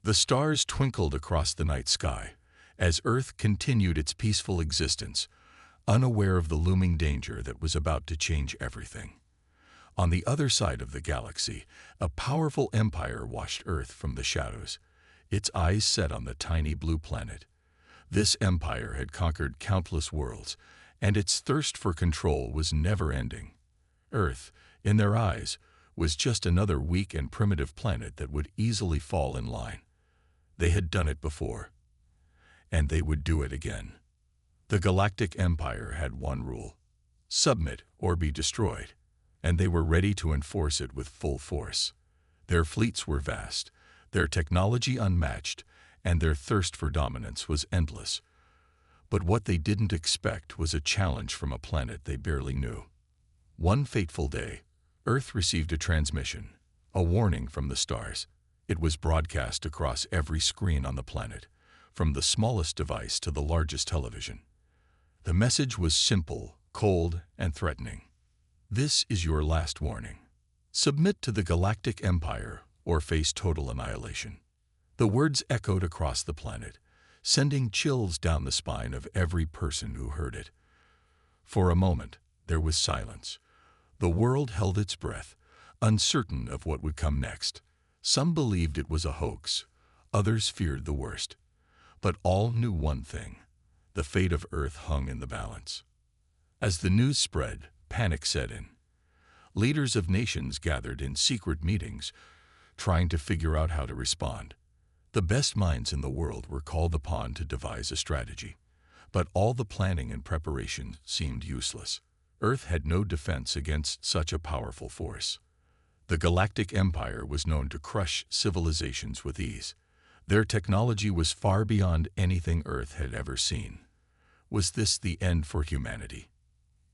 The stars twinkled across the night sky as Earth continued its peaceful existence, unaware of the looming danger that was about to change everything. On the other side of the galaxy, a powerful empire watched Earth from the shadows, its eyes set on the tiny blue planet. This empire had conquered countless worlds, and its thirst for control was never-ending. Earth, in their eyes, was just another weak and primitive planet that would easily fall in line. They had done it before, and they would do it again. The Galactic Empire had one rule: submit or be destroyed, and they were ready to enforce it with full force. Their fleets were vast, their technology unmatched, and their thirst for dominance was endless. But what they didn't expect was a challenge from a planet they barely knew. One fateful day, Earth received a transmission, a warning from the stars. It was broadcast across every screen on the planet, from the smallest device to the largest television. The message was simple, cold, and threatening. This is your last warning. Submit to the Galactic Empire or face total annihilation. The words echoed across the planet, sending chills down the spine of every person who heard it. For a moment, there was silence. The world held its breath, uncertain of what would come next. Some believed it was a hoax, others feared the worst. But all knew one thing: the fate of Earth hung in the balance. As the news spread, panic set in. Leaders of nations gathered in secret meetings, trying to figure out how to respond. The best minds in the world were called upon to devise a strategy, but all the planning and preparation seemed useless. Earth had no defense against such a powerful force. The Galactic Empire was known to crush civilizations with ease. Their technology was far beyond anything Earth had ever seen. Was this the end for humanity?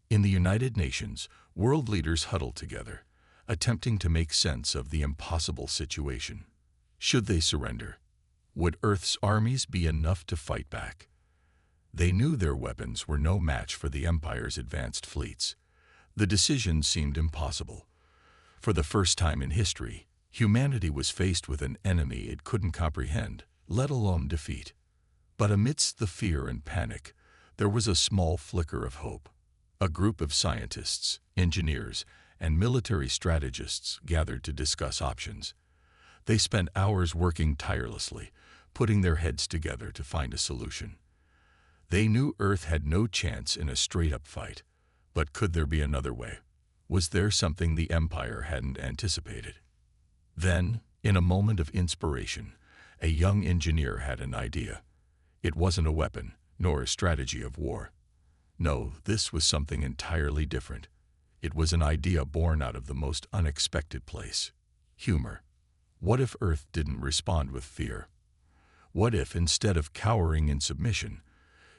In the United Nations, world leaders huddled together, attempting to make sense of the impossible situation. Should they surrender? Would Earth's armies be enough to fight back? They knew their weapons were no match for the Empire's advanced fleets. The decision seemed impossible. For the first time in history, humanity was faced with an enemy it couldn't comprehend, let alone defeat. But amidst the fear and panic, there was a small flicker of hope. A group of scientists, engineers, and military strategists gathered to discuss options. They spent hours working tirelessly, putting their heads together to find a solution. They knew Earth had no chance in a straight-up fight, but could there be another way? Was there something the Empire hadn't anticipated? Then, in a moment of inspiration, a young engineer had an idea. It wasn't a weapon, nor a strategy of war. No, this was something entirely different. It was an idea born out of the most unexpected place: humor. What if Earth didn't respond with fear? What if, instead of cowering in submission,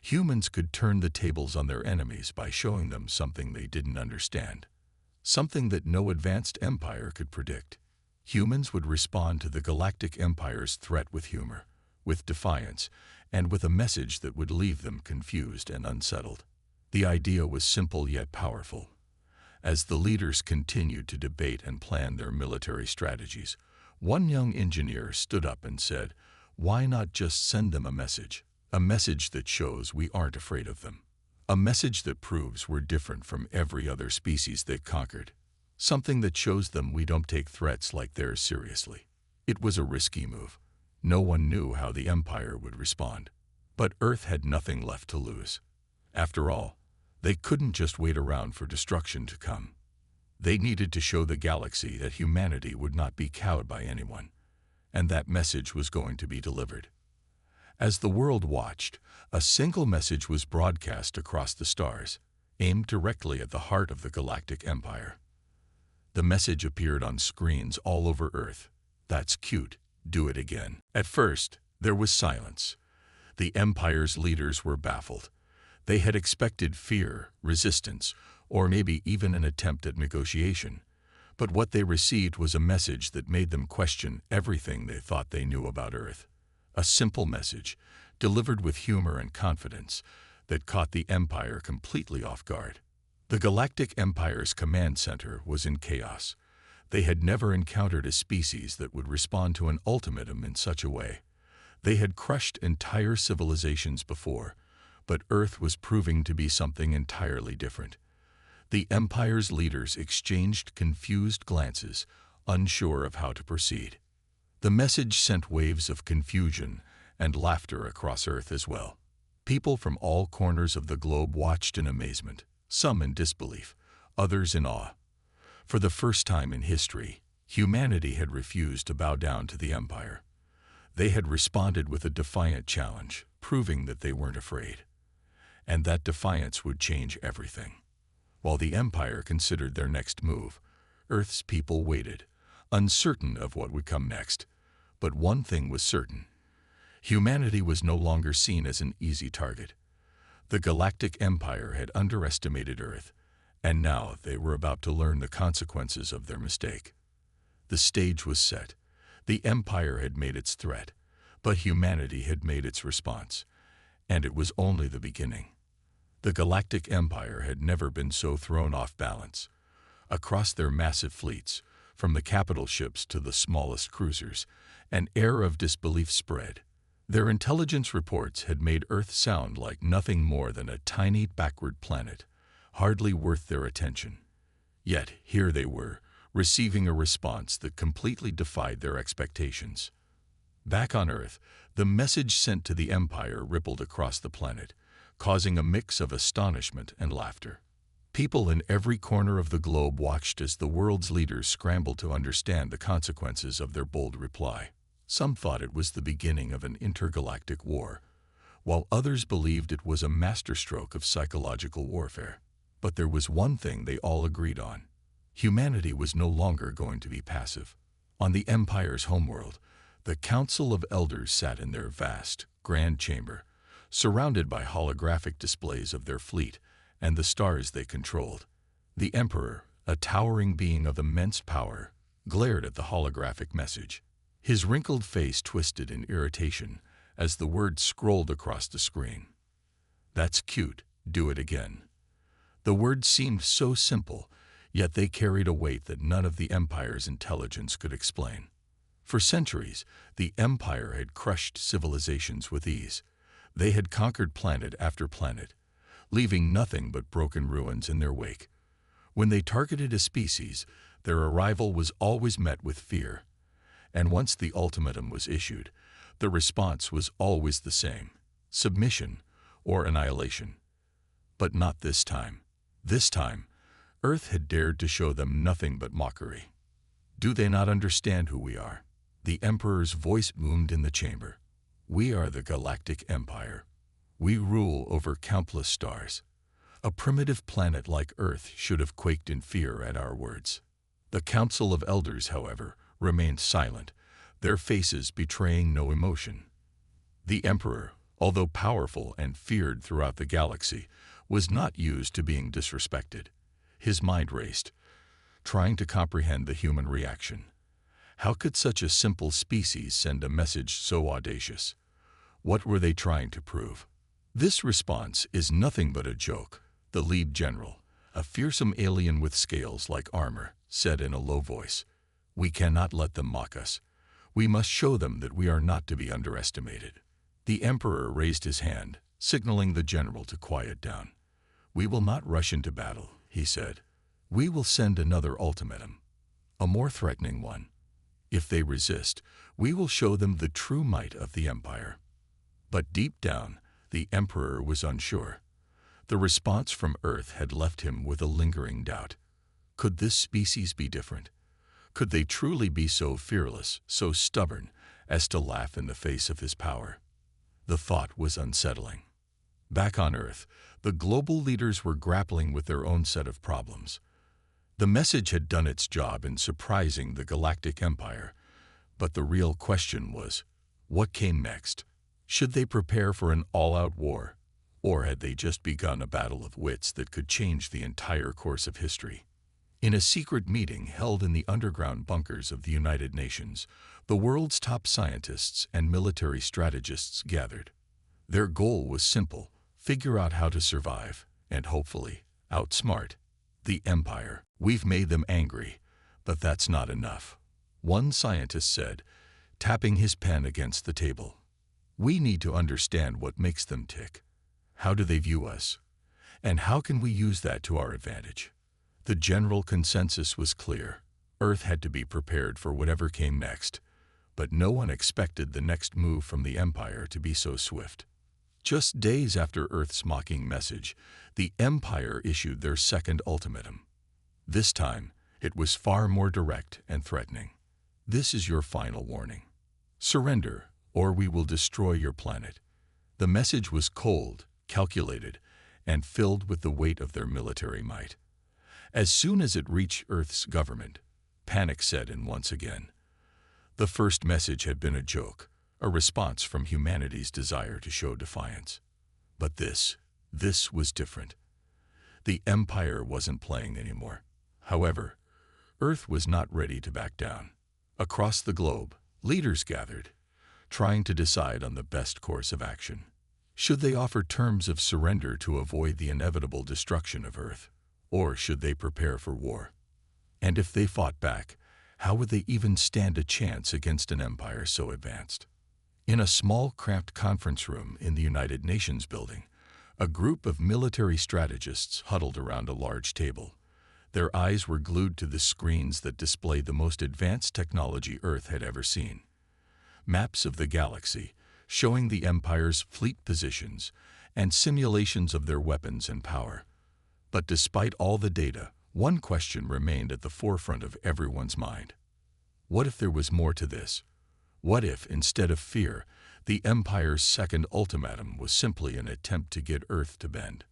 humans could turn the tables on their enemies by showing them something they didn't understand? Something that no advanced empire could predict. Humans would respond to the Galactic Empire's threat with humor, with defiance, and with a message that would leave them confused and unsettled. The idea was simple yet powerful. As the leaders continued to debate and plan their military strategies, one young engineer stood up and said, "Why not just send them a message that shows we aren't afraid of them? A message that proves we're different from every other species they conquered. Something that shows them we don't take threats like theirs seriously." It was a risky move. No one knew how the Empire would respond. But Earth had nothing left to lose. After all, they couldn't just wait around for destruction to come. They needed to show the galaxy that humanity would not be cowed by anyone, and that message was going to be delivered. As the world watched, a single message was broadcast across the stars, aimed directly at the heart of the Galactic Empire. The message appeared on screens all over Earth. "That's cute. Do it again." At first, there was silence. The Empire's leaders were baffled. They had expected fear, resistance, or maybe even an attempt at negotiation. But what they received was a message that made them question everything they thought they knew about Earth. A simple message, delivered with humor and confidence, that caught the Empire completely off guard. The Galactic Empire's command center was in chaos. They had never encountered a species that would respond to an ultimatum in such a way. They had crushed entire civilizations before, but Earth was proving to be something entirely different. The Empire's leaders exchanged confused glances, unsure of how to proceed. The message sent waves of confusion and laughter across Earth as well. People from all corners of the globe watched in amazement, some in disbelief, others in awe. For the first time in history, humanity had refused to bow down to the Empire. They had responded with a defiant challenge, proving that they weren't afraid. And that defiance would change everything. While the Empire considered their next move, Earth's people waited, uncertain of what would come next. But one thing was certain. Humanity was no longer seen as an easy target. The Galactic Empire had underestimated Earth, and now they were about to learn the consequences of their mistake. The stage was set. The Empire had made its threat, but humanity had made its response, and it was only the beginning. The Galactic Empire had never been so thrown off balance. Across their massive fleets, from the capital ships to the smallest cruisers, an air of disbelief spread. Their intelligence reports had made Earth sound like nothing more than a tiny backward planet, hardly worth their attention. Yet here they were, receiving a response that completely defied their expectations. Back on Earth, the message sent to the Empire rippled across the planet, causing a mix of astonishment and laughter. People in every corner of the globe watched as the world's leaders scrambled to understand the consequences of their bold reply. Some thought it was the beginning of an intergalactic war, while others believed it was a masterstroke of psychological warfare. But there was one thing they all agreed on. Humanity was no longer going to be passive. On the Empire's homeworld, the Council of Elders sat in their vast, grand chamber, surrounded by holographic displays of their fleet and the stars they controlled. The Emperor, a towering being of immense power, glared at the holographic message. His wrinkled face twisted in irritation as the words scrolled across the screen. "That's cute, do it again." The words seemed so simple, yet they carried a weight that none of the Empire's intelligence could explain. For centuries, the Empire had crushed civilizations with ease. They had conquered planet after planet, leaving nothing but broken ruins in their wake. When they targeted a species, their arrival was always met with fear. And once the ultimatum was issued, the response was always the same: submission or annihilation. But not this time. This time, Earth had dared to show them nothing but mockery. "Do they not understand who we are?" The Emperor's voice boomed in the chamber. "We are the Galactic Empire. We rule over countless stars. A primitive planet like Earth should have quaked in fear at our words." The Council of Elders, however, remained silent, their faces betraying no emotion. The Emperor, although powerful and feared throughout the galaxy, was not used to being disrespected. His mind raced, trying to comprehend the human reaction. How could such a simple species send a message so audacious? What were they trying to prove? "This response is nothing but a joke," the lead general, a fearsome alien with scales like armor, said in a low voice. "We cannot let them mock us. We must show them that we are not to be underestimated." The Emperor raised his hand, signaling the general to quiet down. "We will not rush into battle," he said. "We will send another ultimatum, a more threatening one. If they resist, we will show them the true might of the Empire." But deep down, the Emperor was unsure. The response from Earth had left him with a lingering doubt. Could this species be different? Could they truly be so fearless, so stubborn, as to laugh in the face of his power? The thought was unsettling. Back on Earth, the global leaders were grappling with their own set of problems. The message had done its job in surprising the Galactic Empire, but the real question was, what came next? Should they prepare for an all-out war, or had they just begun a battle of wits that could change the entire course of history? In a secret meeting held in the underground bunkers of the United Nations, the world's top scientists and military strategists gathered. Their goal was simple: figure out how to survive and, hopefully, outsmart the Empire. "We've made them angry, But that's not enough. One scientist said, tapping his pen against the table. We need to understand what makes them tick. How do they view us? And how can we use that to our advantage? The general consensus was clear. Earth had to be prepared for whatever came next, but no one expected the next move from the Empire to be so swift. Just days after Earth's mocking message, the Empire issued their second ultimatum. This time, it was far more direct and threatening. This is your final warning. Surrender, or we will destroy your planet. The message was cold, calculated, and filled with the weight of their military might. As soon as it reached Earth's government, panic set in once again. The first message had been a joke, a response from humanity's desire to show defiance. But this was different. The Empire wasn't playing anymore. However, Earth was not ready to back down. Across the globe, leaders gathered, trying to decide on the best course of action. Should they offer terms of surrender to avoid the inevitable destruction of Earth, or should they prepare for war? And if they fought back, how would they even stand a chance against an empire so advanced? In a small, cramped conference room in the United Nations building, a group of military strategists huddled around a large table. Their eyes were glued to the screens that displayed the most advanced technology Earth had ever seen. Maps of the galaxy, showing the Empire's fleet positions and simulations of their weapons and power. But despite all the data, one question remained at the forefront of everyone's mind. What if there was more to this? What if, instead of fear, the Empire's second ultimatum was simply an attempt to get Earth to bend?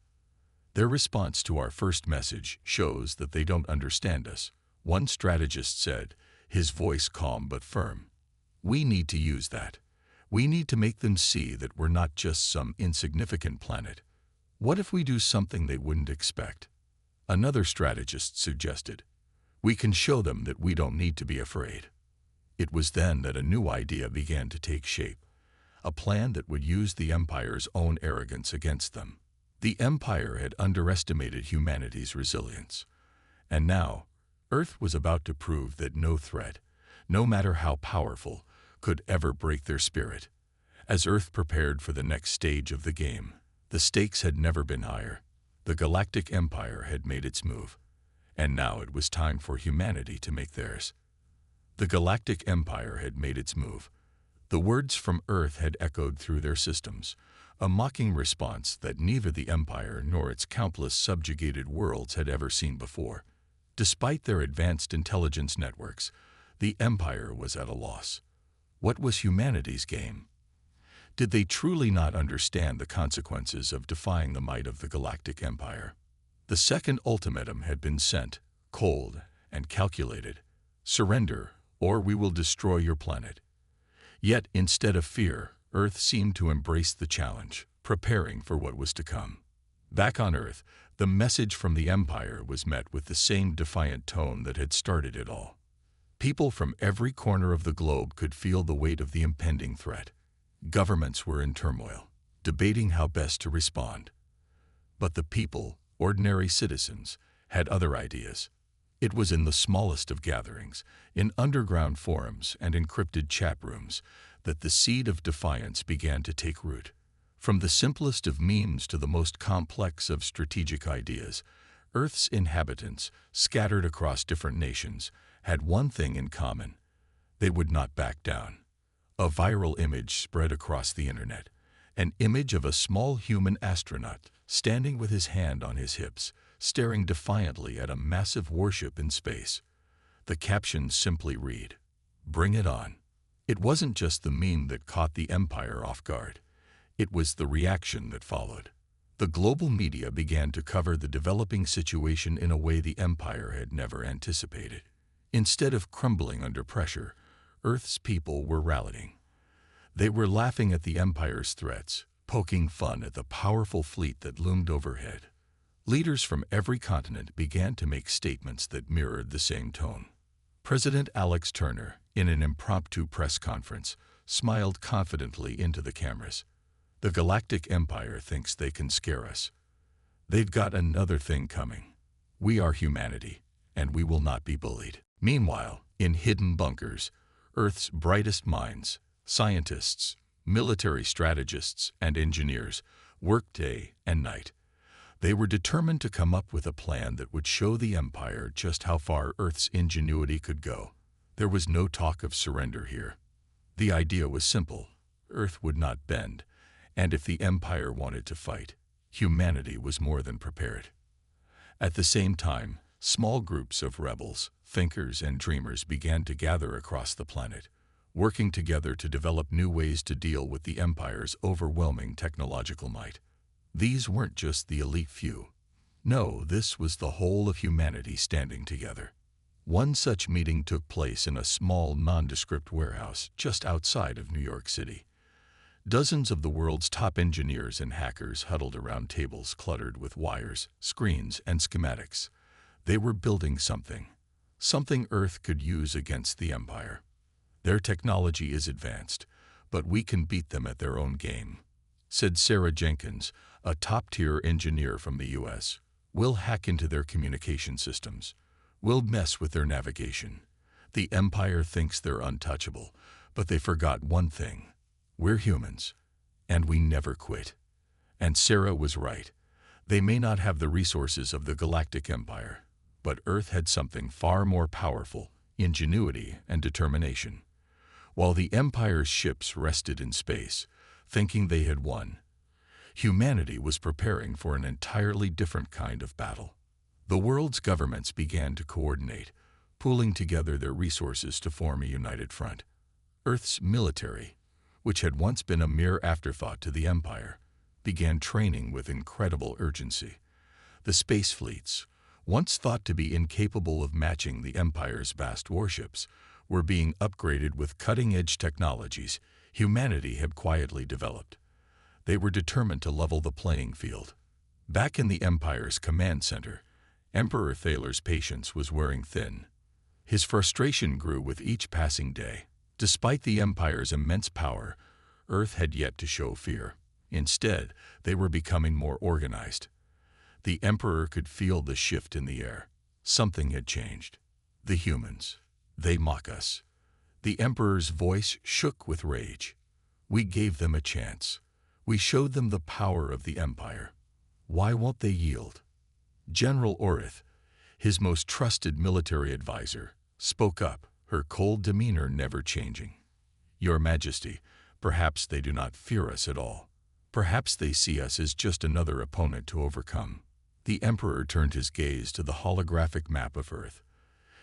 Their response to our first message shows that they don't understand us. One strategist said, his voice calm but firm. We need to use that. We need to make them see that we're not just some insignificant planet. What if we do something they wouldn't expect? Another strategist suggested, we can show them that we don't need to be afraid. It was then that a new idea began to take shape, a plan that would use the Empire's own arrogance against them. The Empire had underestimated humanity's resilience, and now Earth was about to prove that no threat, no matter how powerful, could ever break their spirit. As Earth prepared for the next stage of the game, the stakes had never been higher. The Galactic Empire had made its move, and now it was time for humanity to make theirs. The Galactic Empire had made its move. The words from Earth had echoed through their systems, a mocking response that neither the Empire nor its countless subjugated worlds had ever seen before. Despite their advanced intelligence networks, the Empire was at a loss. What was humanity's game? Did they truly not understand the consequences of defying the might of the Galactic Empire? The second ultimatum had been sent, cold and calculated. Surrender, or we will destroy your planet. Yet, instead of fear, Earth seemed to embrace the challenge, preparing for what was to come. Back on Earth, the message from the Empire was met with the same defiant tone that had started it all. People from every corner of the globe could feel the weight of the impending threat. Governments were in turmoil, debating how best to respond. But the people, ordinary citizens, had other ideas. It was in the smallest of gatherings, in underground forums and encrypted chat rooms, that the seed of defiance began to take root. From the simplest of memes to the most complex of strategic ideas, Earth's inhabitants, scattered across different nations, had one thing in common. They would not back down. A viral image spread across the internet, an image of a small human astronaut standing with his hand on his hips, staring defiantly at a massive warship in space. The caption simply read, "Bring it on." It wasn't just the meme that caught the Empire off guard. It was the reaction that followed. The global media began to cover the developing situation in a way the Empire had never anticipated. Instead of crumbling under pressure, Earth's people were rallying. They were laughing at the Empire's threats, poking fun at the powerful fleet that loomed overhead. Leaders from every continent began to make statements that mirrored the same tone. President Alex Turner, in an impromptu press conference, smiled confidently into the cameras. The Galactic Empire thinks they can scare us. They've got another thing coming. We are humanity, and we will not be bullied. Meanwhile, in hidden bunkers, Earth's brightest minds, scientists, military strategists, and engineers, worked day and night. They were determined to come up with a plan that would show the Empire just how far Earth's ingenuity could go. There was no talk of surrender here. The idea was simple. Earth would not bend, and if the Empire wanted to fight, humanity was more than prepared. At the same time, small groups of rebels, thinkers, and dreamers began to gather across the planet, working together to develop new ways to deal with the Empire's overwhelming technological might. These weren't just the elite few. No, this was the whole of humanity standing together. One such meeting took place in a small, nondescript warehouse just outside of New York City. Dozens of the world's top engineers and hackers huddled around tables cluttered with wires, screens, and schematics. They were building something Earth could use against the Empire. Their technology is advanced, but we can beat them at their own game, said Sarah Jenkins, a top-tier engineer from the U.S. We'll hack into their communication systems. We'll mess with their navigation. The Empire thinks they're untouchable, but they forgot one thing. We're humans, and we never quit. And Sarah was right. They may not have the resources of the Galactic Empire, but Earth had something far more powerful: ingenuity and determination. While the Empire's ships rested in space, thinking they had won, humanity was preparing for an entirely different kind of battle. The world's governments began to coordinate, pooling together their resources to form a united front. Earth's military, which had once been a mere afterthought to the Empire, began training with incredible urgency. The space fleets, once thought to be incapable of matching the Empire's vast warships, were being upgraded with cutting-edge technologies humanity had quietly developed. They were determined to level the playing field. Back in the Empire's command center, Emperor Thaler's patience was wearing thin. His frustration grew with each passing day. Despite the Empire's immense power, Earth had yet to show fear. Instead, they were becoming more organized. The Emperor could feel the shift in the air. Something had changed. The humans. They mock us. The Emperor's voice shook with rage. We gave them a chance. We showed them the power of the Empire. Why won't they yield? General Orith, his most trusted military advisor, spoke up, her cold demeanor never changing. Your Majesty, perhaps they do not fear us at all. Perhaps they see us as just another opponent to overcome. The Emperor turned his gaze to the holographic map of Earth.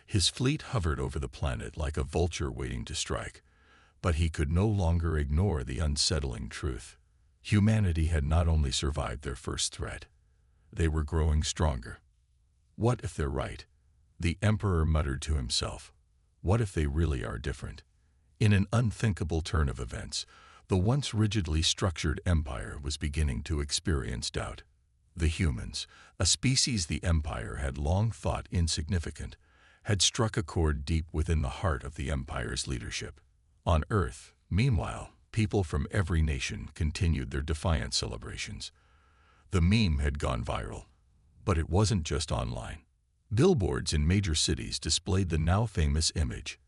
His fleet hovered over the planet like a vulture waiting to strike, but he could no longer ignore the unsettling truth. Humanity had not only survived their first threat, they were growing stronger. What if they're right? The Emperor muttered to himself. What if they really are different? In an unthinkable turn of events, the once rigidly structured Empire was beginning to experience doubt. The humans, a species the Empire had long thought insignificant, had struck a chord deep within the heart of the Empire's leadership. On Earth, meanwhile, people from every nation continued their defiant celebrations. The meme had gone viral, but it wasn't just online. Billboards in major cities displayed the now famous image.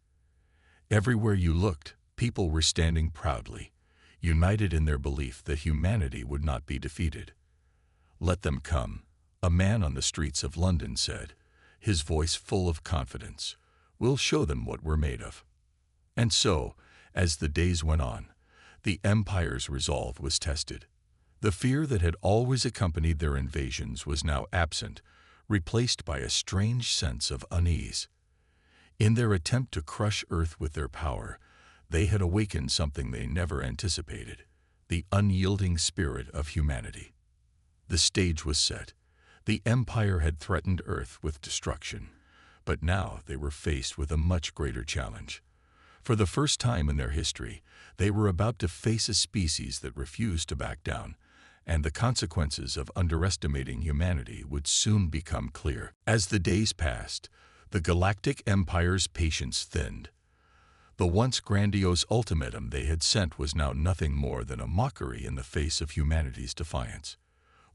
Everywhere you looked, people were standing proudly, united in their belief that humanity would not be defeated. Let them come, a man on the streets of London said, his voice full of confidence. We'll show them what we're made of. And so, as the days went on, the Empire's resolve was tested. The fear that had always accompanied their invasions was now absent, replaced by a strange sense of unease. In their attempt to crush Earth with their power, they had awakened something they never anticipated: the unyielding spirit of humanity. The stage was set. The Empire had threatened Earth with destruction, but now they were faced with a much greater challenge. For the first time in their history, they were about to face a species that refused to back down, and the consequences of underestimating humanity would soon become clear. As the days passed, the Galactic Empire's patience thinned. The once grandiose ultimatum they had sent was now nothing more than a mockery in the face of humanity's defiance.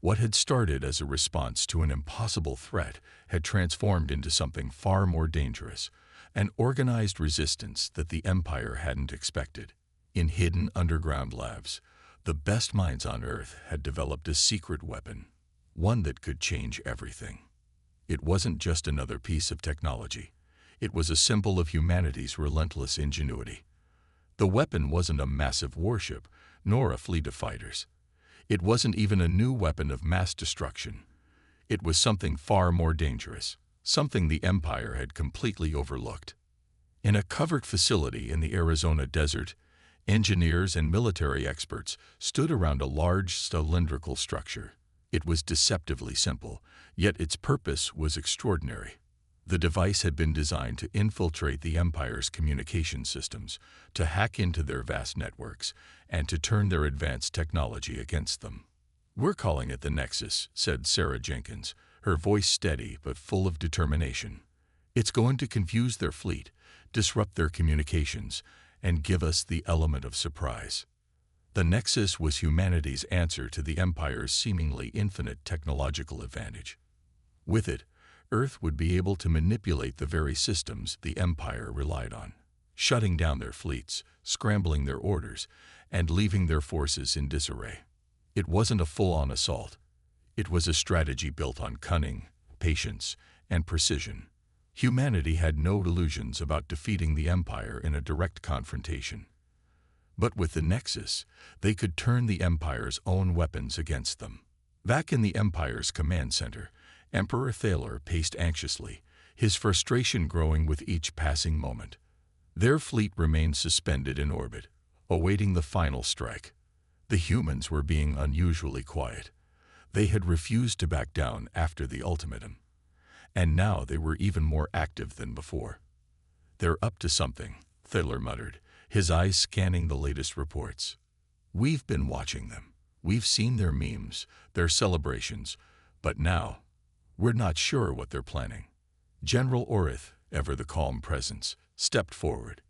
What had started as a response to an impossible threat had transformed into something far more dangerous: an organized resistance that the Empire hadn't expected. In hidden underground labs, the best minds on Earth had developed a secret weapon, one that could change everything. It wasn't just another piece of technology. It was a symbol of humanity's relentless ingenuity. The weapon wasn't a massive warship, nor a fleet of fighters. It wasn't even a new weapon of mass destruction. It was something far more dangerous, something the Empire had completely overlooked. In a covered facility in the Arizona desert, engineers and military experts stood around a large cylindrical structure. It was deceptively simple, yet its purpose was extraordinary. The device had been designed to infiltrate the Empire's communication systems, to hack into their vast networks, and to turn their advanced technology against them. "We're calling it the Nexus," said Sarah Jenkins, her voice steady but full of determination. "It's going to confuse their fleet, disrupt their communications, and give us the element of surprise." The Nexus was humanity's answer to the Empire's seemingly infinite technological advantage. With it, Earth would be able to manipulate the very systems the Empire relied on, shutting down their fleets, scrambling their orders, and leaving their forces in disarray. It wasn't a full-on assault. It was a strategy built on cunning, patience, and precision. Humanity had no illusions about defeating the Empire in a direct confrontation. But with the Nexus, they could turn the Empire's own weapons against them. Back in the Empire's command center, Emperor Thaler paced anxiously, his frustration growing with each passing moment. Their fleet remained suspended in orbit, awaiting the final strike. The humans were being unusually quiet. They had refused to back down after the ultimatum. And now they were even more active than before. "They're up to something," Thaler muttered, his eyes scanning the latest reports. "We've been watching them. We've seen their memes, their celebrations, but now, we're not sure what they're planning." General Orith, ever the calm presence, stepped forward.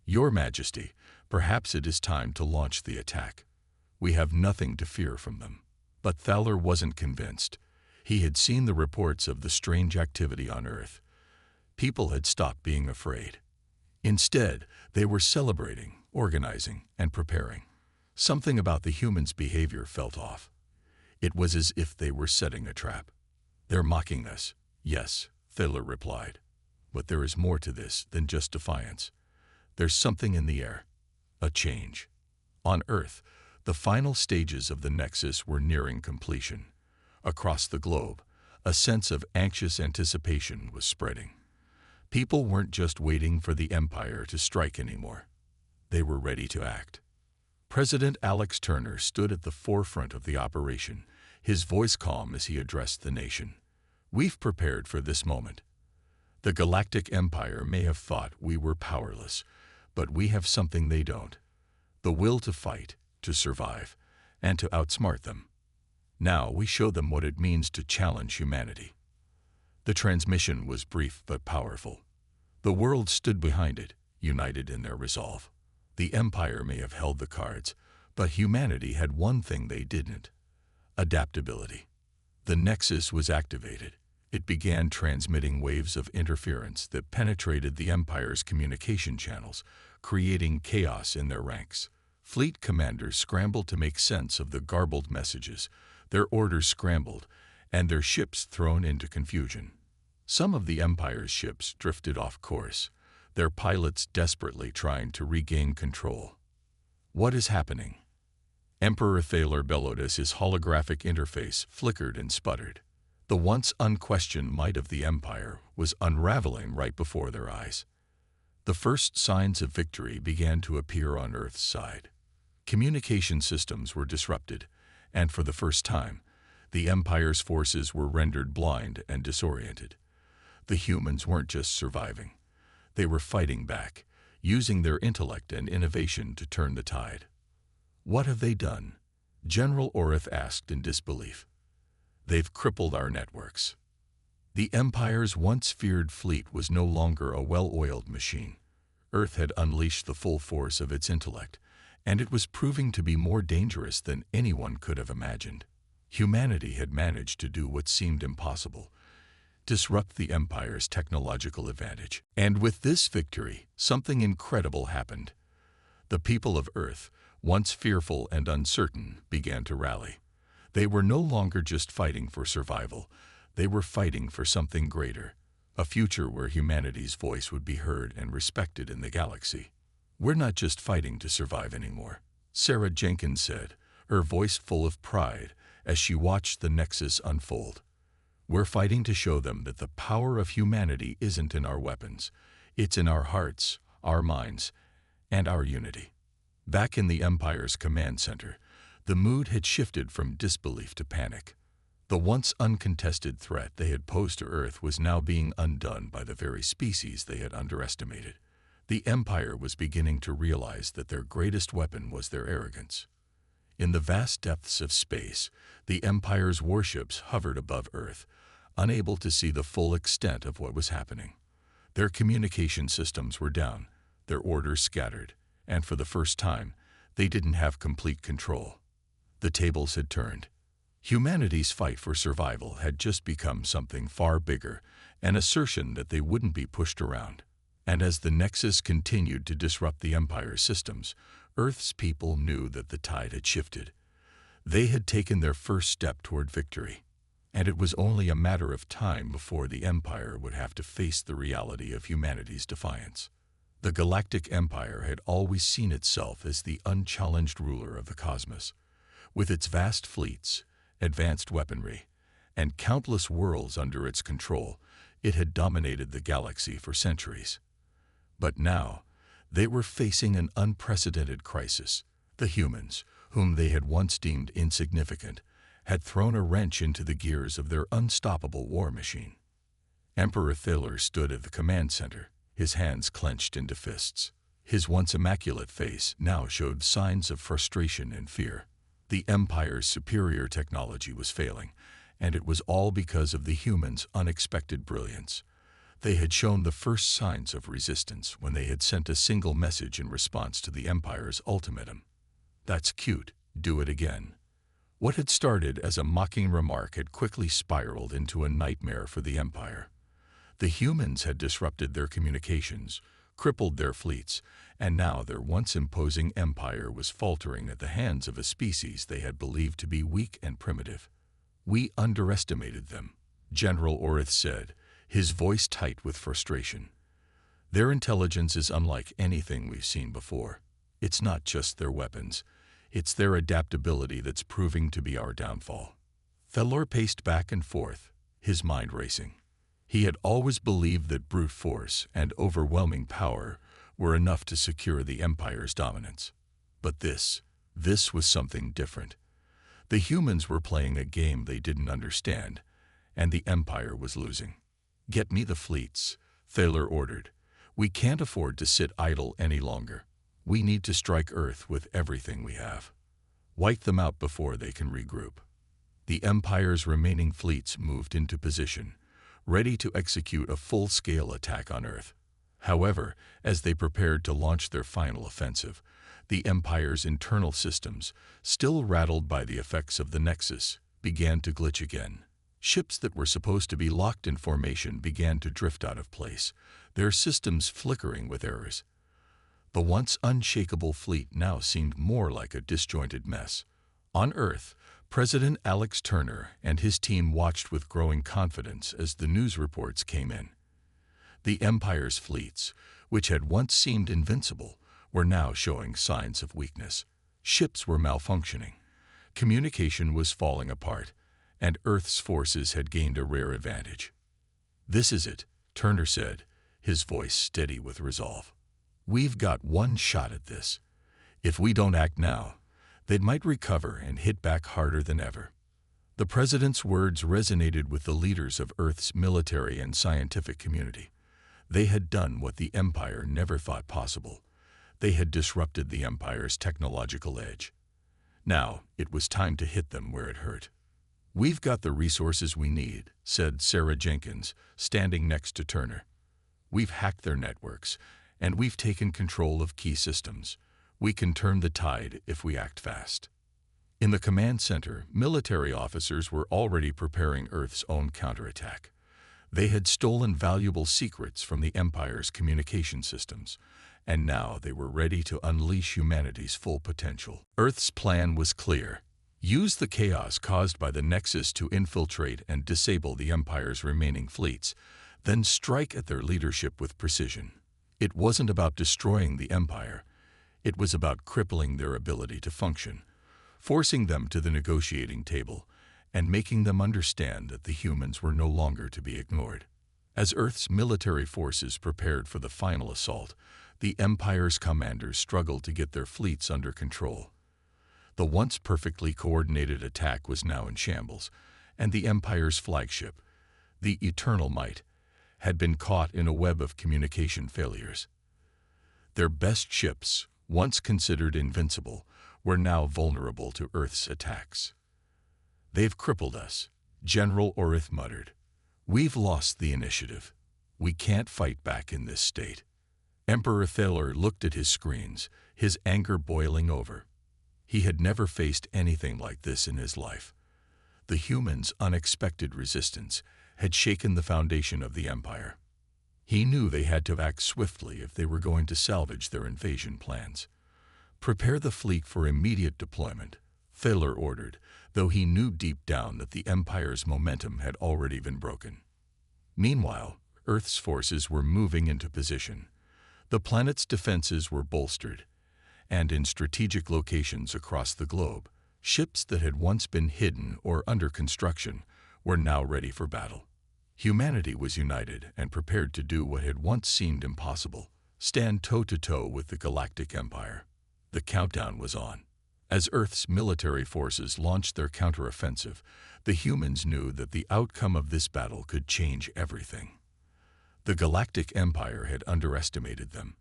"Your Majesty, perhaps it is time to launch the attack. We have nothing to fear from them." But Thaler wasn't convinced. He had seen the reports of the strange activity on Earth. People had stopped being afraid. Instead, they were celebrating, organizing, and preparing. Something about the humans' behavior felt off. It was as if they were setting a trap. "They're mocking us." "Yes," Thaler replied. "But there is more to this than just defiance. There's something in the air. A change." On Earth, the final stages of the Nexus were nearing completion. Across the globe, a sense of anxious anticipation was spreading. People weren't just waiting for the Empire to strike anymore. They were ready to act. President Alex Turner stood at the forefront of the operation, his voice calm as he addressed the nation. "We've prepared for this moment. The Galactic Empire may have thought we were powerless, but we have something they don't: the will to fight, to survive, and to outsmart them. Now we show them what it means to challenge humanity." The transmission was brief but powerful. The world stood behind it, united in their resolve. The Empire may have held the cards, but humanity had one thing they didn't: adaptability. The Nexus was activated. It began transmitting waves of interference that penetrated the Empire's communication channels, creating chaos in their ranks. Fleet commanders scrambled to make sense of the garbled messages, their orders scrambled, and their ships thrown into confusion. Some of the Empire's ships drifted off course, their pilots desperately trying to regain control. "What is happening?" Emperor Thaler bellowed as his holographic interface flickered and sputtered. The once unquestioned might of the Empire was unraveling right before their eyes. The first signs of victory began to appear on Earth's side. Communication systems were disrupted, and for the first time, the Empire's forces were rendered blind and disoriented. The humans weren't just surviving. They were fighting back, using their intellect and innovation to turn the tide. "What have they done?" General Orith asked in disbelief. "They've crippled our networks." The Empire's once feared fleet was no longer a well-oiled machine. Earth had unleashed the full force of its intellect, and it was proving to be more dangerous than anyone could have imagined. Humanity had managed to do what seemed impossible: disrupt the Empire's technological advantage. And with this victory, something incredible happened. The people of Earth, once fearful and uncertain, began to rally. They were no longer just fighting for survival. They were fighting for something greater, a future where humanity's voice would be heard and respected in the galaxy. "We're not just fighting to survive anymore," Sarah Jenkins said, her voice full of pride as she watched the Nexus unfold. "We're fighting to show them that the power of humanity isn't in our weapons. It's in our hearts, our minds, and our unity." Back in the Empire's command center, the mood had shifted from disbelief to panic. The once uncontested threat they had posed to Earth was now being undone by the very species they had underestimated. The Empire was beginning to realize that their greatest weapon was their arrogance. In the vast depths of space, the Empire's warships hovered above Earth, unable to see the full extent of what was happening. Their communication systems were down, their orders scattered, and for the first time, they didn't have complete control. The tables had turned. Humanity's fight for survival had just become something far bigger, an assertion that they wouldn't be pushed around. And as the Nexus continued to disrupt the Empire's systems, Earth's people knew that the tide had shifted. They had taken their first step toward victory, and it was only a matter of time before the Empire would have to face the reality of humanity's defiance. The Galactic Empire had always seen itself as the unchallenged ruler of the cosmos. With its vast fleets, advanced weaponry, and countless worlds under its control, it had dominated the galaxy for centuries. But now, they were facing an unprecedented crisis. The humans, whom they had once deemed insignificant, had thrown a wrench into the gears of their unstoppable war machine. Emperor Thaler stood at the command center, his hands clenched into fists. His once immaculate face now showed signs of frustration and fear. The Empire's superior technology was failing, and it was all because of the humans' unexpected brilliance. They had shown the first signs of resistance when they had sent a single message in response to the Empire's ultimatum. "That's cute, do it again." What had started as a mocking remark had quickly spiraled into a nightmare for the Empire. The humans had disrupted their communications, crippled their fleets, and now their once imposing empire was faltering at the hands of a species they had believed to be weak and primitive. "We underestimated them," General Orith said, his voice tight with frustration. "Their intelligence is unlike anything we've seen before. It's not just their weapons. It's their adaptability that's proving to be our downfall." Thaler paced back and forth, his mind racing. He had always believed that brute force and overwhelming power were enough to secure the Empire's dominance. But this was something different. The humans were playing a game they didn't understand, and the Empire was losing. "Get me the fleets," Thaler ordered. "We can't afford to sit idle any longer. We need to strike Earth with everything we have. Wipe them out before they can regroup." The Empire's remaining fleets moved into position, ready to execute a full-scale attack on Earth. However, as they prepared to launch their final offensive, the Empire's internal systems, still rattled by the effects of the Nexus, began to glitch again. Ships that were supposed to be locked in formation began to drift out of place, their systems flickering with errors. The once unshakable fleet now seemed more like a disjointed mess. On Earth, President Alex Turner and his team watched with growing confidence as the news reports came in. The Empire's fleets, which had once seemed invincible, were now showing signs of weakness. Ships were malfunctioning, communication was falling apart, and Earth's forces had gained a rare advantage. "This is it," Turner said, his voice steady with resolve. "We've got one shot at this. If we don't act now, they might recover and hit back harder than ever." The president's words resonated with the leaders of Earth's military and scientific community. They had done what the Empire never thought possible. They had disrupted the Empire's technological edge. Now, it was time to hit them where it hurt. "We've got the resources we need," said Sarah Jenkins, standing next to Turner. "We've hacked their networks, and we've taken control of key systems. We can turn the tide if we act fast." In the command center, military officers were already preparing Earth's own counterattack. They had stolen valuable secrets from the Empire's communication systems, and now they were ready to unleash humanity's full potential. Earth's plan was clear. Use the chaos caused by the Nexus to infiltrate and disable the Empire's remaining fleets, then strike at their leadership with precision. It wasn't about destroying the Empire. It was about crippling their ability to function, forcing them to the negotiating table, and making them understand that the humans were no longer to be ignored. As Earth's military forces prepared for the final assault, the Empire's commanders struggled to get their fleets under control. The once perfectly coordinated attack was now in shambles, and the Empire's flagship, the Eternal Might, had been caught in a web of communication failures. Their best ships, once considered invincible, were now vulnerable to Earth's attacks. "They've crippled us," General Orith muttered. "We've lost the initiative. We can't fight back in this state." Emperor Thaler looked at his screens, his anger boiling over. He had never faced anything like this in his life. The humans' unexpected resistance had shaken the foundation of the Empire. He knew they had to act swiftly if they were going to salvage their invasion plans. "Prepare the fleet for immediate deployment," Thaler ordered, though he knew deep down that the Empire's momentum had already been broken. Meanwhile, Earth's forces were moving into position. The planet's defenses were bolstered, and in strategic locations across the globe, ships that had once been hidden or under construction were now ready for battle. Humanity was united and prepared to do what had once seemed impossible: stand toe-to-toe with the Galactic Empire. The countdown was on. As Earth's military forces launched their counteroffensive, the humans knew that the outcome of this battle could change everything. The Galactic Empire had underestimated them,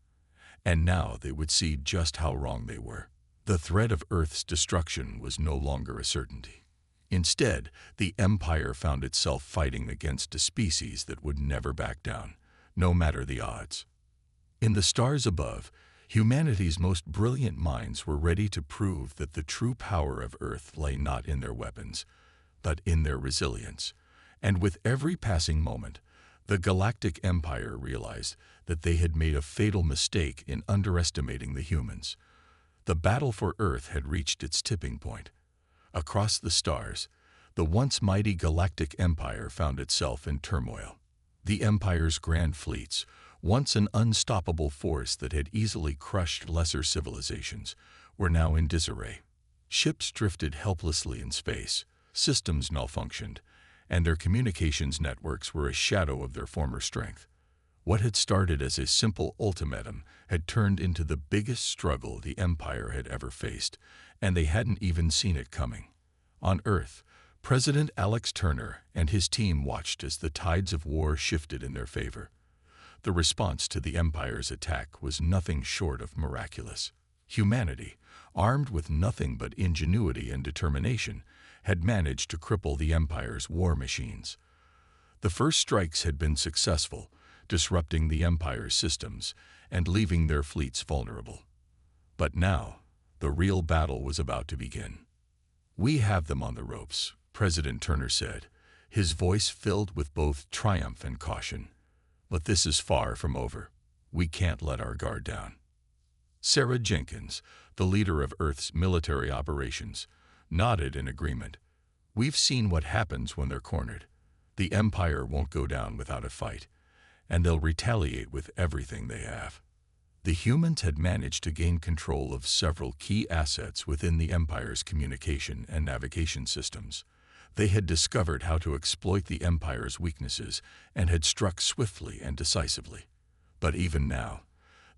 and now they would see just how wrong they were. The threat of Earth's destruction was no longer a certainty. Instead, the Empire found itself fighting against a species that would never back down, no matter the odds. In the stars above, humanity's most brilliant minds were ready to prove that the true power of Earth lay not in their weapons, but in their resilience. And with every passing moment, the Galactic Empire realized that they had made a fatal mistake in underestimating the humans. The battle for Earth had reached its tipping point. Across the stars, the once mighty Galactic Empire found itself in turmoil. The Empire's grand fleets, once an unstoppable force that had easily crushed lesser civilizations, were now in disarray. Ships drifted helplessly in space, systems malfunctioned, and their communications networks were a shadow of their former strength. What had started as a simple ultimatum had turned into the biggest struggle the Empire had ever faced, and they hadn't even seen it coming. On Earth, President Alex Turner and his team watched as the tides of war shifted in their favor. The response to the Empire's attack was nothing short of miraculous. Humanity, armed with nothing but ingenuity and determination, had managed to cripple the Empire's war machines. The first strikes had been successful, disrupting the Empire's systems and leaving their fleets vulnerable. But now, the real battle was about to begin. "We have them on the ropes," President Turner said, his voice filled with both triumph and caution. "But this is far from over. We can't let our guard down." Sarah Jenkins, the leader of Earth's military operations, nodded in agreement. "We've seen what happens when they're cornered. The Empire won't go down without a fight, and they'll retaliate with everything they have." The humans had managed to gain control of several key assets within the Empire's communication and navigation systems. They had discovered how to exploit the Empire's weaknesses and had struck swiftly and decisively. But even now,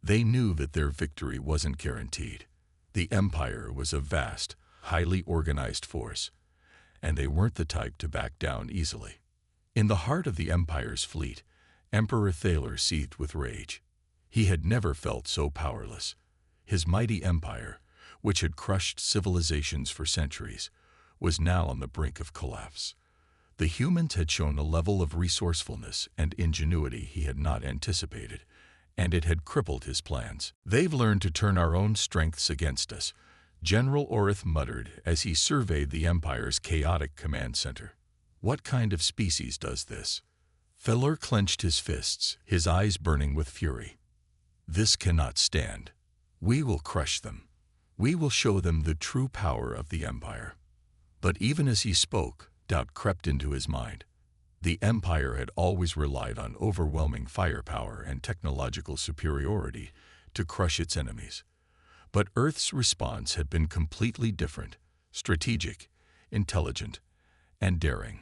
they knew that their victory wasn't guaranteed. The Empire was a vast, highly organized force, and they weren't the type to back down easily. In the heart of the Empire's fleet, Emperor Thaler seethed with rage. He had never felt so powerless. His mighty empire, which had crushed civilizations for centuries, was now on the brink of collapse. The humans had shown a level of resourcefulness and ingenuity he had not anticipated, and it had crippled his plans. "They've learned to turn our own strengths against us," General Orith muttered as he surveyed the Empire's chaotic command center. "What kind of species does this?" Feller clenched his fists, his eyes burning with fury. This cannot stand. We will crush them. We will show them the true power of the Empire. But even as he spoke, doubt crept into his mind. The Empire had always relied on overwhelming firepower and technological superiority to crush its enemies. But Earth's response had been completely different, strategic, intelligent, and daring.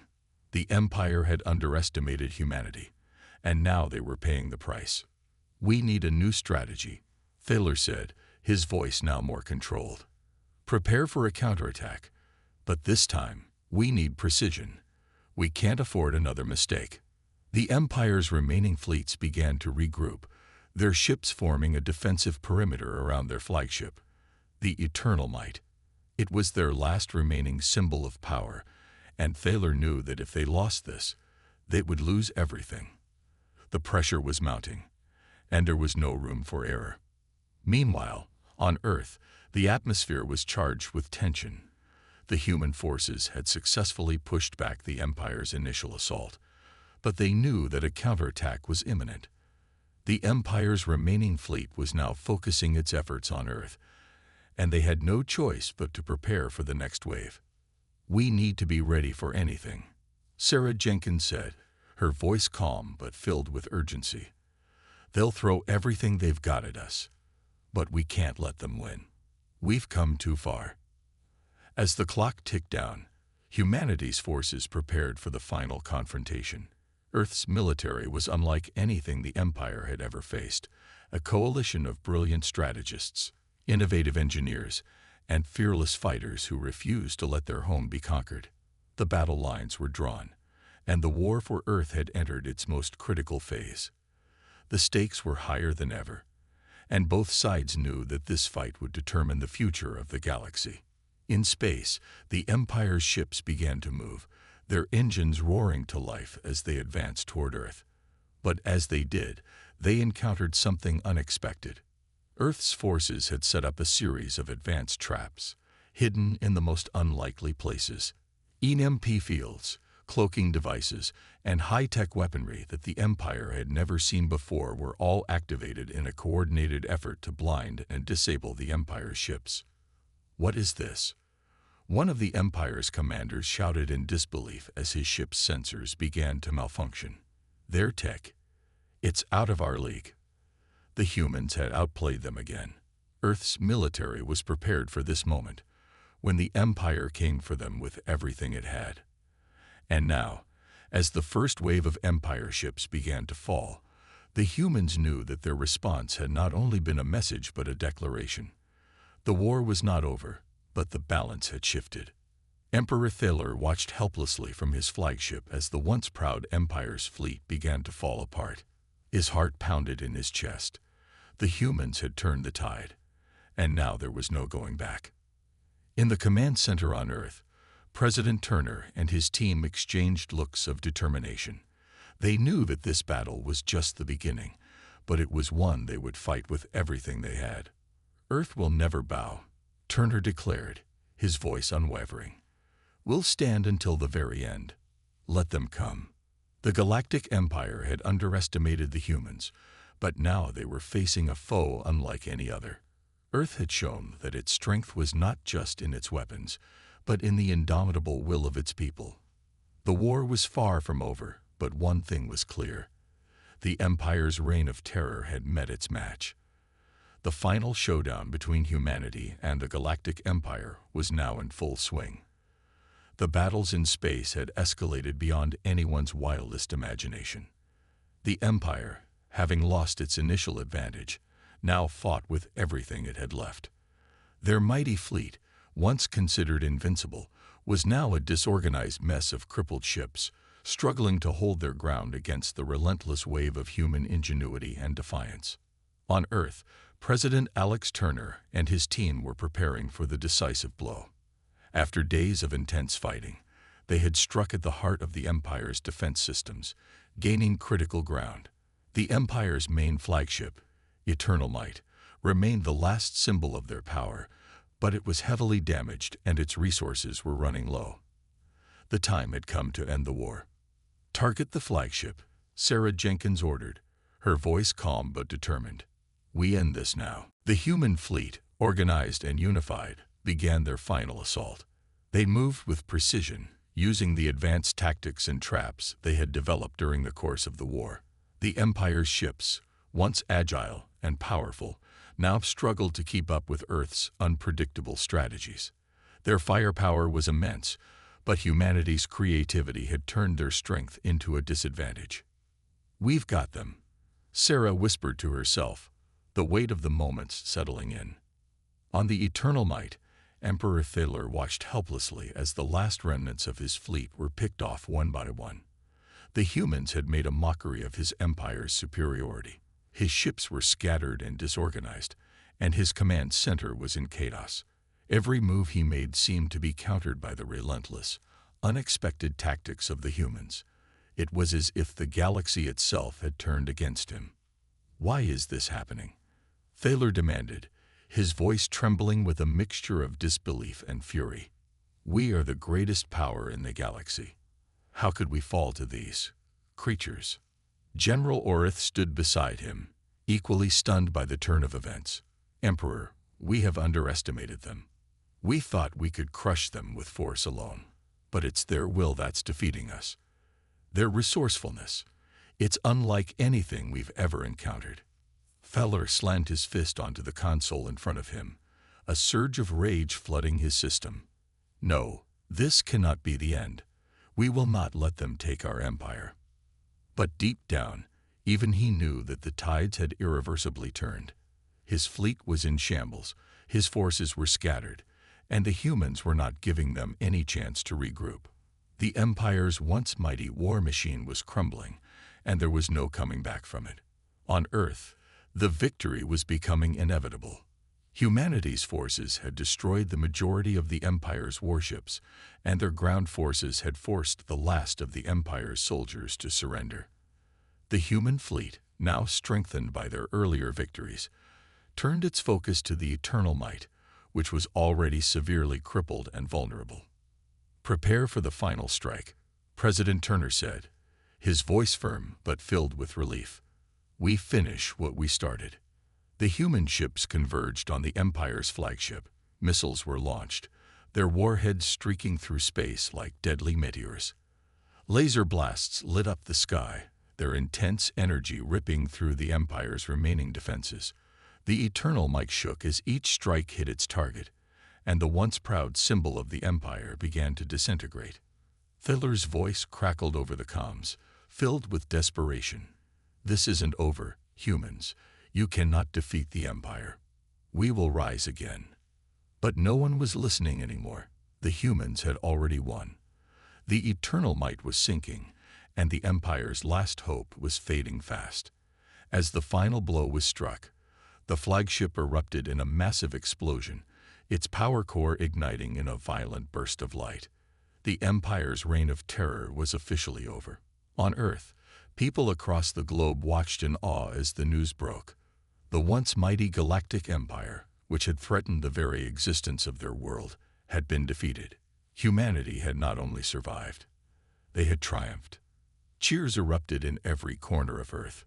The Empire had underestimated humanity, and now they were paying the price. "We need a new strategy," Thaler said, his voice now more controlled. "Prepare for a counterattack, but this time we need precision. We can't afford another mistake." The Empire's remaining fleets began to regroup, their ships forming a defensive perimeter around their flagship, the Eternal Might. It was their last remaining symbol of power, and Thaler knew that if they lost this, they would lose everything. The pressure was mounting, and there was no room for error. Meanwhile, on Earth, the atmosphere was charged with tension. The human forces had successfully pushed back the Empire's initial assault, but they knew that a counterattack was imminent. The Empire's remaining fleet was now focusing its efforts on Earth, and they had no choice but to prepare for the next wave. "We need to be ready for anything," Sarah Jenkins said, her voice calm but filled with urgency. "They'll throw everything they've got at us, but we can't let them win. We've come too far." As the clock ticked down, humanity's forces prepared for the final confrontation. Earth's military was unlike anything the Empire had ever faced, a coalition of brilliant strategists, innovative engineers, and fearless fighters who refused to let their home be conquered. The battle lines were drawn, and the war for Earth had entered its most critical phase. The stakes were higher than ever, and both sides knew that this fight would determine the future of the galaxy. In space, the Empire's ships began to move, their engines roaring to life as they advanced toward Earth. But as they did, they encountered something unexpected. Earth's forces had set up a series of advanced traps, hidden in the most unlikely places. EMP fields, cloaking devices, and high-tech weaponry that the Empire had never seen before were all activated in a coordinated effort to blind and disable the Empire's ships. "What is this?" One of the Empire's commanders shouted in disbelief as his ship's sensors began to malfunction. "Their tech. It's out of our league." The humans had outplayed them again. Earth's military was prepared for this moment, when the Empire came for them with everything it had. And now, as the first wave of Empire ships began to fall, the humans knew that their response had not only been a message but a declaration. The war was not over, but the balance had shifted. Emperor Thaler watched helplessly from his flagship as the once proud Empire's fleet began to fall apart. His heart pounded in his chest. The humans had turned the tide, and now there was no going back. In the command center on Earth, President Turner and his team exchanged looks of determination. They knew that this battle was just the beginning, but it was one they would fight with everything they had. "Earth will never bow," Turner declared, his voice unwavering. "We'll stand until the very end. Let them come." The Galactic Empire had underestimated the humans, but now they were facing a foe unlike any other. Earth had shown that its strength was not just in its weapons, but in the indomitable will of its people. The war was far from over, but one thing was clear. The Empire's reign of terror had met its match. The final showdown between humanity and the Galactic Empire was now in full swing. The battles in space had escalated beyond anyone's wildest imagination. The Empire, having lost its initial advantage, now fought with everything it had left. Their mighty fleet, once considered invincible, was now a disorganized mess of crippled ships, struggling to hold their ground against the relentless wave of human ingenuity and defiance. On Earth, President Alex Turner and his team were preparing for the decisive blow. After days of intense fighting, they had struck at the heart of the Empire's defense systems, gaining critical ground. The Empire's main flagship, Eternal Might, remained the last symbol of their power, but it was heavily damaged and its resources were running low. The time had come to end the war. "Target the flagship," Sarah Jenkins ordered, her voice calm but determined. "We end this now." The human fleet, organized and unified, began their final assault. They moved with precision, using the advanced tactics and traps they had developed during the course of the war. The Empire's ships, once agile and powerful, now struggled to keep up with Earth's unpredictable strategies. Their firepower was immense, but humanity's creativity had turned their strength into a disadvantage. "We've got them," Sarah whispered to herself, the weight of the moments settling in. On the Eternal Might, Emperor Thaler watched helplessly as the last remnants of his fleet were picked off one by one. The humans had made a mockery of his empire's superiority. His ships were scattered and disorganized, and his command center was in chaos. Every move he made seemed to be countered by the relentless, unexpected tactics of the humans. It was as if the galaxy itself had turned against him. "Why is this happening?" Thaler demanded, his voice trembling with a mixture of disbelief and fury. "We are the greatest power in the galaxy. How could we fall to these creatures?" General Orith stood beside him, equally stunned by the turn of events. "Emperor, we have underestimated them. We thought we could crush them with force alone, but it's their will that's defeating us. Their resourcefulness, it's unlike anything we've ever encountered." Thaler slammed his fist onto the console in front of him, a surge of rage flooding his system. "No, this cannot be the end. We will not let them take our empire." But deep down, even he knew that the tides had irreversibly turned. His fleet was in shambles, his forces were scattered, and the humans were not giving them any chance to regroup. The Empire's once mighty war machine was crumbling, and there was no coming back from it. On Earth, the victory was becoming inevitable. Humanity's forces had destroyed the majority of the Empire's warships, and their ground forces had forced the last of the Empire's soldiers to surrender. The human fleet, now strengthened by their earlier victories, turned its focus to the Eternal Might, which was already severely crippled and vulnerable. "Prepare for the final strike," President Turner said, his voice firm but filled with relief. "We finish what we started." The human ships converged on the Empire's flagship. Missiles were launched, their warheads streaking through space like deadly meteors. Laser blasts lit up the sky, their intense energy ripping through the Empire's remaining defenses. The Eternal Might shook as each strike hit its target, and the once proud symbol of the Empire began to disintegrate. Thaler's voice crackled over the comms, filled with desperation. "This isn't over, humans. You cannot defeat the Empire. We will rise again." But no one was listening anymore. The humans had already won. The Eternal Might was sinking, and the Empire's last hope was fading fast. As the final blow was struck, the flagship erupted in a massive explosion, its power core igniting in a violent burst of light. The Empire's reign of terror was officially over. On Earth, people across the globe watched in awe as the news broke. The once mighty Galactic Empire, which had threatened the very existence of their world, had been defeated. Humanity had not only survived, they had triumphed. Cheers erupted in every corner of Earth.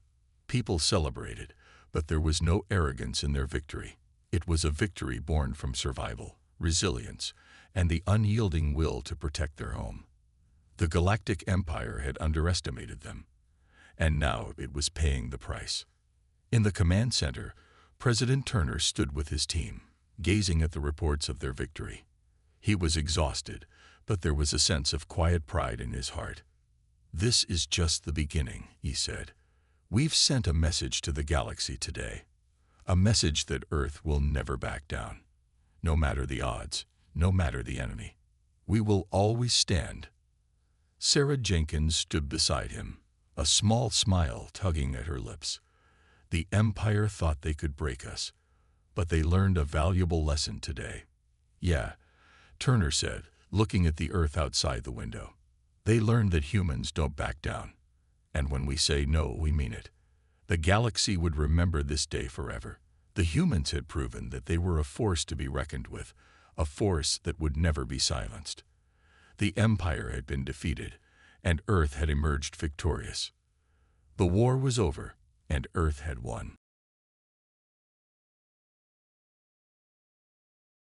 People celebrated, but there was no arrogance in their victory. It was a victory born from survival, resilience, and the unyielding will to protect their home. The Galactic Empire had underestimated them, and now it was paying the price. In the command center, President Turner stood with his team, gazing at the reports of their victory. He was exhausted, but there was a sense of quiet pride in his heart. "This is just the beginning," he said. "We've sent a message to the galaxy today, a message that Earth will never back down. No matter the odds, no matter the enemy, we will always stand." Sarah Jenkins stood beside him, a small smile tugging at her lips. "The Empire thought they could break us, but they learned a valuable lesson today." "Yeah," Turner said, looking at the Earth outside the window. "They learned that humans don't back down. And when we say no, we mean it. The galaxy would remember this day forever. The humans had proven that they were a force to be reckoned with, a force that would never be silenced. The Empire had been defeated, and Earth had emerged victorious. The war was over, and Earth had won.